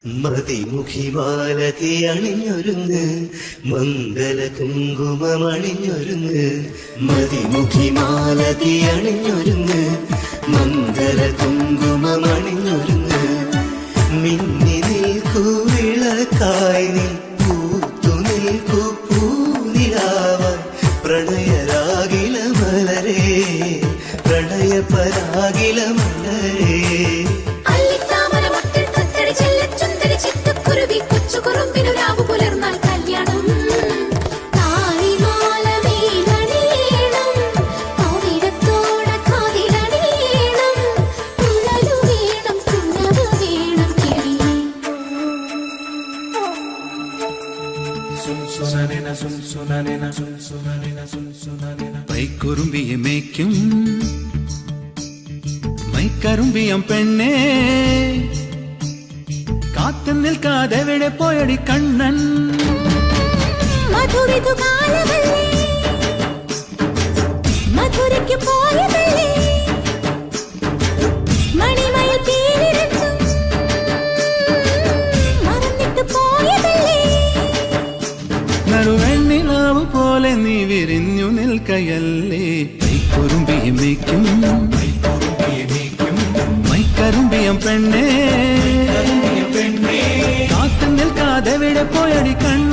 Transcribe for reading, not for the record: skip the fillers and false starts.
മതിമുഖിമാലതി അണിഞ്ഞൊരുങ്ങ് മംഗല കുങ്കുമമണിഞ്ഞൊരുങ്ങ് മതിമുഖിമാലതി അണിഞ്ഞൊരുങ്ങ് മംഗല കുങ്കുമമണിഞ്ഞൊരുങ്ങ് മിന്നി നിൽക്കൂ വിളക്കായി നീ പൂത്തു നിൽക്കൂ പൂനിലാവായി പ്രണയരാഗില മലരേ പ്രണയപരാഗില മലരേ പൈക്കുറുമ്പിയെ മേയ്ക്കും മൈക്കറുമ്പിയം പെണ്ണേ കാത്തു നിൽക്കാതെ എവിടെ പോയടി കണ്ണൻ മധുരയ്ക്ക് പോയതല്ലേ മണിമയിൽ പേരിരണ്ടും മറന്നിട്ട് പോയതല്ലേ നറുവെണ്ണിലാവ് പോലെ നീ വിരിഞ്ഞു നിൽക്കയല്ലേ പൈക്കുറുമ്പിയെ മേയ്ക്കും മൈക്കറുമ്പിയം പെണ്ണേ കാത്തു നിൽക്കാതെ എവിടെ പോയടി കണ്ണൻ